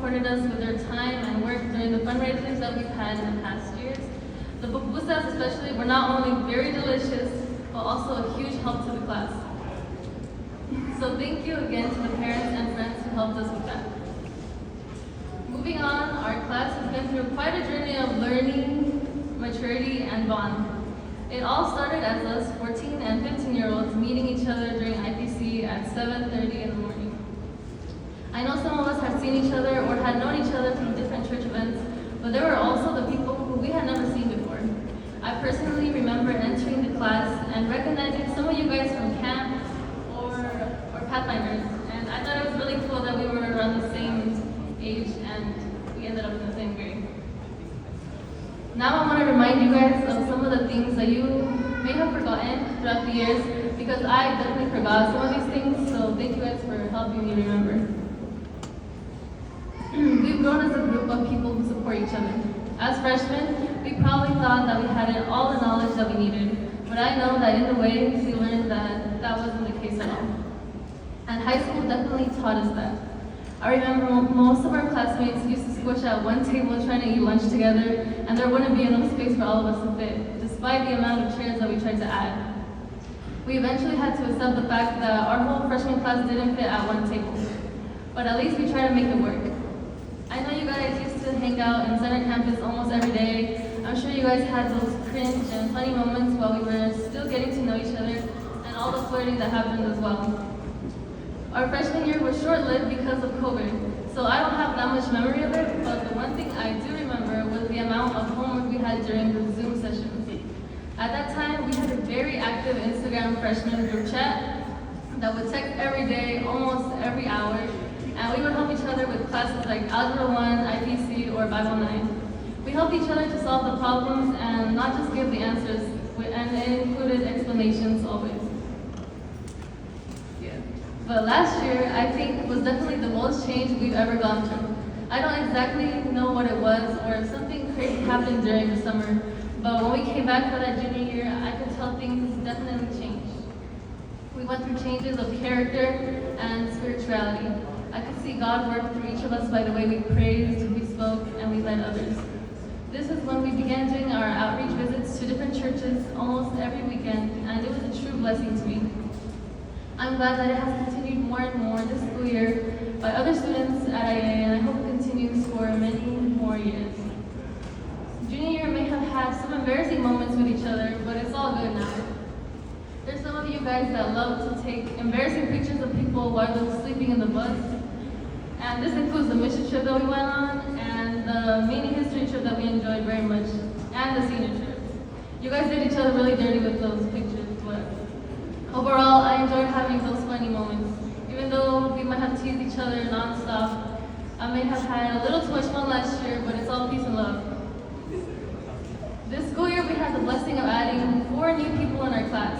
supported us with their time and work during the fundraisers that we've had in the past years. The pupusas especially were not only very delicious, but also a huge help to the class. So thank you again to the parents and friends who helped us with that. Moving on, our class has been through quite a journey of learning, maturity, and bond. It all started as us 14 and 15-year-olds meeting each other during IPC at 7:30 in the morning. I know some of us have seen each other or had known each other from different church events, but there were also the people who we had never seen before. I personally remember entering the class and recognizing some of you guys from camp or Pathfinders, and I thought it was really cool that we were around the same age and we ended up in the same grade. Now I want to remind you guys of some of the things that you may have forgotten throughout the years, because I definitely forgot some of these things, so thank you guys for helping me remember. We've grown as a group of people who support each other. As freshmen, we probably thought that we had all the knowledge that we needed, but I know that in the way we learned that that wasn't the case at all. And high school definitely taught us that. I remember most of our classmates used to squish at one table trying to eat lunch together, and there wouldn't be enough space for all of us to fit, despite the amount of chairs that we tried to add. We eventually had to accept the fact that our whole freshman class didn't fit at one table, but at least we tried to make it work. I know you guys used to hang out in center campus almost every day. I'm sure you guys had those cringe and funny moments while we were still getting to know each other, and all the flirting that happened as well. Our freshman year was short-lived because of COVID, so I don't have that much memory of it, but the one thing I do remember was the amount of homework we had during the Zoom sessions. At that time, we had a very active Instagram freshman group chat that would text every day, almost every hour, and we would help each other with classes like Algebra 1, IPC, or Bible 9. We helped each other to solve the problems and not just give the answers, and it included explanations always. But last year, I think, was definitely the most change we've ever gone through. I don't exactly know what it was or if something crazy happened during the summer, but when we came back for that junior year, I could tell things definitely changed. We went through changes of character and spirituality. I could see God work through each of us by the way we praised, we spoke, and we led others. This is when we began doing our outreach visits to different churches almost every weekend, and it was a true blessing to me. I'm glad that it has continued more and more this school year by other students at IA, and I hope it continues for many more years. Junior year may have had some embarrassing moments with each other, but it's all good now. There's some of you guys that love to take embarrassing pictures of people while they're sleeping in the bus. And this includes the mission trip that we went on, and the mini history trip that we enjoyed very much, and the senior trip. You guys did each other really dirty with those pictures, but overall, I enjoyed having those funny moments. Even though we might have teased each other nonstop, I may have had a little too much fun last year, but it's all peace and love. This school year, we had the blessing of adding 4 new people in our class.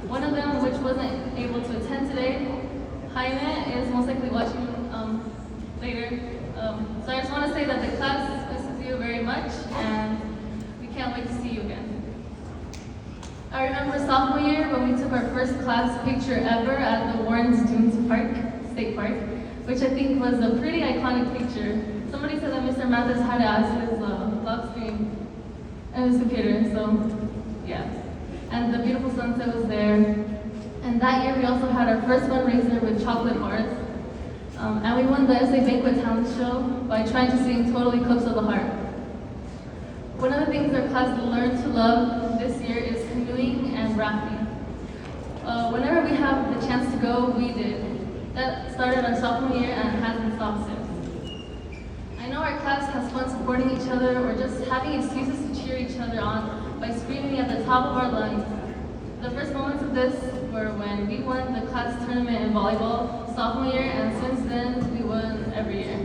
One of them, which wasn't able to attend today, Jaime, is most likely watching later. So I just want to say that the class misses you very much, and we can't wait to see you again. I remember sophomore year when we took our first class picture ever at the Warren's Dunes State Park, which I think was a pretty iconic picture. Somebody said that Mr. Mathis had to ask his lock screen and his computer, so yeah. And the beautiful sunset was there. And that year we also had our first fundraiser with chocolate bars. And we won the SA Banquet Talent Show by trying to sing Total Eclipse of the Heart. One of the things our class learned to love this year is canoeing and rafting. Whenever we have the chance to go, we did. That started our sophomore year and hasn't stopped since. I know our class has fun supporting each other or just having excuses to cheer each other on by screaming at the top of our lungs. The first moments of this were when we won the class tournament in volleyball sophomore year, and since then we won every year.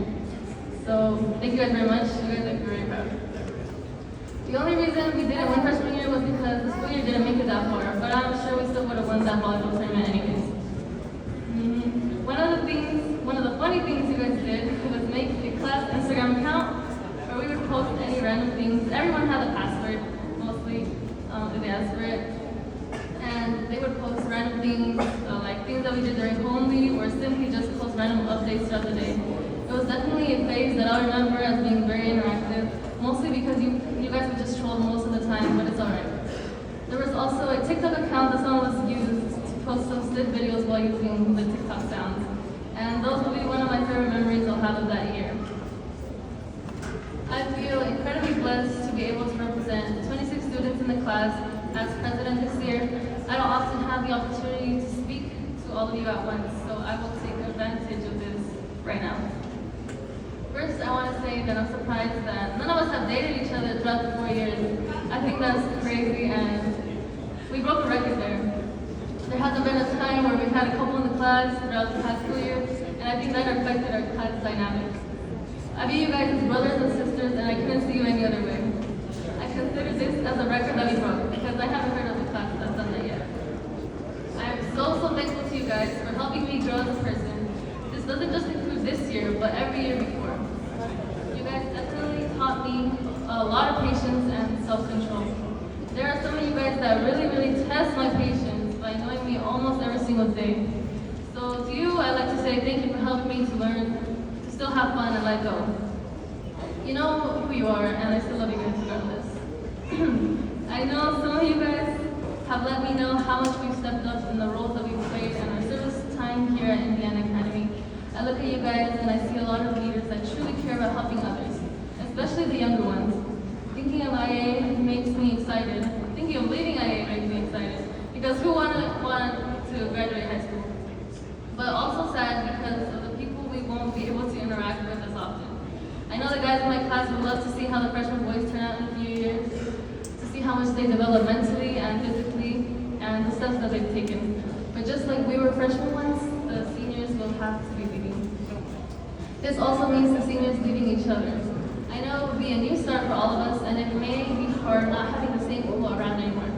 So thank you guys very much. You guys are very proud. The only reason we didn't win freshman year was because the school year didn't make it that far, but I'm sure we still would have won that volleyball tournament anyways. One of the funny things you guys did was make a class Instagram account where we would post any random things. Everyone had a password, mostly, if they asked for it. And they would post random things, like things that we did during home week, or simply just post random updates throughout the day. It was definitely a phase that I y'all remember as being very interactive, mostly because you guys would just troll most of the time, but it's alright. There was also a TikTok account that someone was used to post some still videos while using the TikTok sounds. And those will be one of my favorite memories I'll have of that year. I feel incredibly blessed to be able to represent 26 students in the class as president this year. I don't often have the opportunity to speak to all of you at once, so I will take advantage of this right now. First, I want to say that I'm surprised that none of us have dated each other throughout the 4 years. I think that's crazy, and we broke a record there. There hasn't been a time where we've had a couple in the class throughout the past 2 years, and I think that affected our class dynamics. I view you guys as brothers and sisters, and I couldn't see you any other way. I consider this as a record that we broke, because I haven't heard of a class that's done that yet. I am so thankful to you guys for helping me grow as a person. This doesn't just include this year, but every year before. You guys definitely taught me a lot of patience and self-control. There are some of you guys that really test my patience by knowing me almost every single day. So to you, I'd like to say thank you for helping me to learn, to still have fun and let go. You know who you are, and I still love you guys regardless. I know some of you guys have let me know how much we've stepped up in the roles that we've played in our service time here at Indiana Academy. I look at you guys and I see a lot of leaders that truly care about helping others, especially the younger ones. Thinking of IA makes me excited. Thinking of leaving IA makes me excited, because who want to graduate high school? But also sad because of the people we won't be able to interact with as often. I know the guys in my class would love to see how the freshman boys turn out in a few years, to see how much they develop mentally and physically, and the steps that they've taken. But just like we were freshmen once, the seniors will have to be leaving. This also means the seniors leaving each other. I know it will be a new start for all of us, and it may be hard not having the same people around anymore.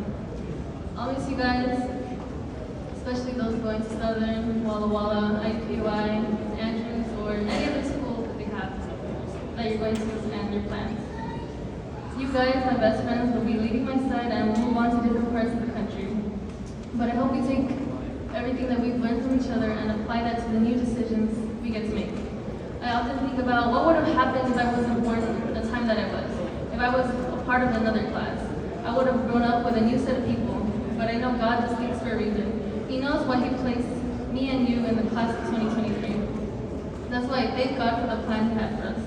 I'll miss you guys, especially those going to Southern, Walla Walla, IPY, Andrews, or any other school that they have that you're going to and your plans. You guys, my best friends, will be leaving my side and move on to different parts of the country. But I hope we take everything that we've learned from each other and apply that to the new decisions we get to make. I often think about what would have happened if I wasn't born the time that I was. If I was a part of another class, I would have grown up with a new set of people. But I know God just speaks for a reason. He knows why He placed me and you in the class of 2023. That's why I thank God for the plan He had for us.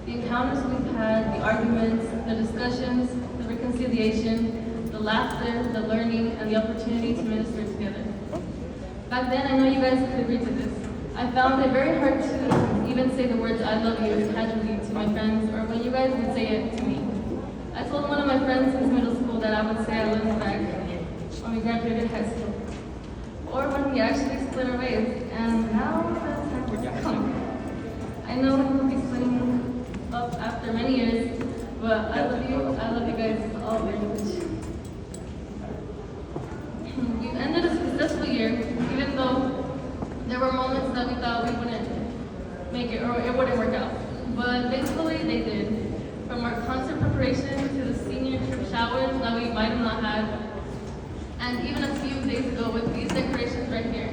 The encounters we've had, the arguments, the discussions, the reconciliation, the laughter, the learning, and the opportunity to minister together. Back then, I know you guys could agree to this. I found it very hard to even say the words "I love you" casually to my friends, or when you guys would say it to me. I told one of my friends since middle school that I would say I love him back when we graduated high school, or when we actually split our ways, and now the time has come. I know we'll be splitting up after many years, but I love you guys all very much. You've ended a successful year, even though there were moments that we thought we wouldn't make it or it wouldn't work out. But thankfully they did. From our concert preparation to the senior trip showers that we might have not had, and even a few days ago with these decorations right here.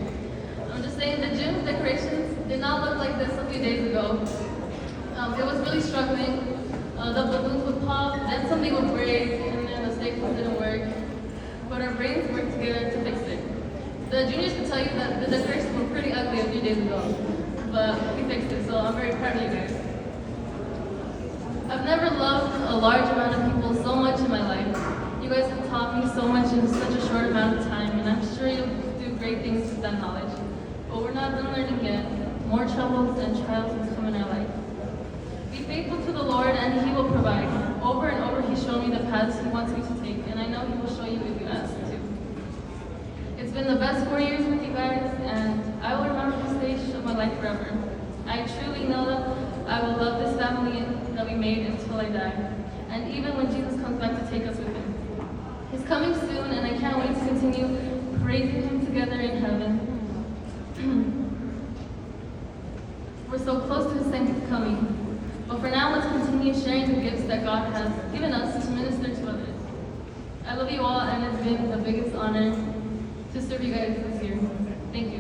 I'm just saying the gym decorations did not look like this a few days ago. It was really struggling. The balloons would pop, then something would break, and then the staples didn't work. But our brains worked together to fix it. The juniors can tell you that the decorations were pretty ugly a few days ago, but we fixed it, so I'm very proud of you guys. I've never loved a large amount of people so much in my life. You guys have taught me so much in such a short amount of time, and I'm sure you'll do great things with that knowledge. But we're not done learning yet. More troubles and trials will come in our life. Be faithful to the Lord, and He will provide. Over and over, He's shown me the paths He wants me to take, and I know He will show you if you ask Him to. It's been the best 4 years with you guys, and I will remember this stage of my life forever. I truly know that I will love this family that we made until I die, and even when Jesus comes back to take us with Him. He's coming soon, and I can't wait to continue praising Him together in heaven. We're so close to His second coming. But for now, let's continue sharing the gifts that God has given us to minister to others. I love you all, and it's been the biggest honor to serve you guys this year. Thank you.